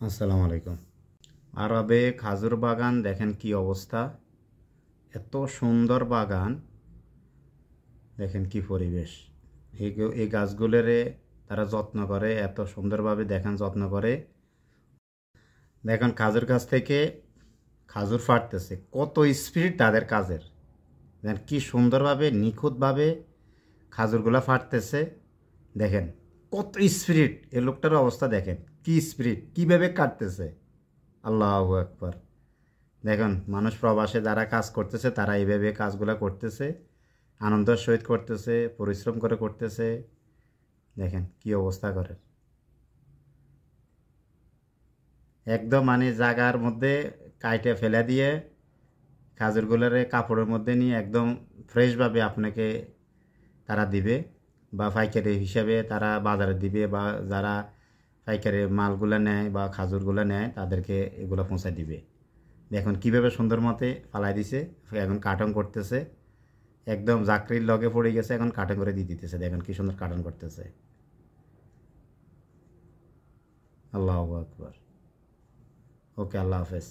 আসসালামু আলাইকুম। আরবে খাজুর বাগান দেখেন কি অবস্থা। এত সুন্দর বাগান, দেখেন কি পরিবেশ। এই গাছগুলোরে তারা যত্ন করে, এত সুন্দরভাবে দেখেন যত্ন করে। দেখেন খাজুর গাছ থেকে খাজুর ফাটতেছে, কত স্পিড তাদের কাজের। দেখেন কি সুন্দরভাবে নিখুঁতভাবে খাজুরগুলা ফাটতেছে। দেখেন কত স্পিড, এই লোকটার অবস্থা দেখেন কি স্পিড, কীভাবে কাটতেছে। আল্লাহু আকবার। দেখুন, মানুষ প্রবাসে যারা কাজ করতেছে তারা এইভাবে কাজগুলো করতেছে, আনন্দের সহিত করতেছে, পরিশ্রম করে করতেছে। দেখেন কি অবস্থা করে, একদম মানে জায়গার মধ্যে কাইটে ফেলে দিয়ে খাজুরগুলোরে কাপড়ের মধ্যে নিয়ে একদম ফ্রেশভাবে আপনাকে তারা দিবে, বা পাইকারি হিসাবে তারা বাজারে দিবে, বা যারা পাইকারি মালগুলো নেয় বা খাজুরগুলো নেয় তাদেরকে এগুলো পৌঁছে দিবে। দেখুন কীভাবে সুন্দর মতে ফালাই দিছে, এখন কার্টন করতেছে। একদম জাকরির লগে পড়ে গেছে, এখন কার্টন করে দিয়ে দিতেছে। দেখেন কি সুন্দর কার্টন করতেছে। আল্লাহু আকবার। ওকে, আল্লাহ হাফেজ।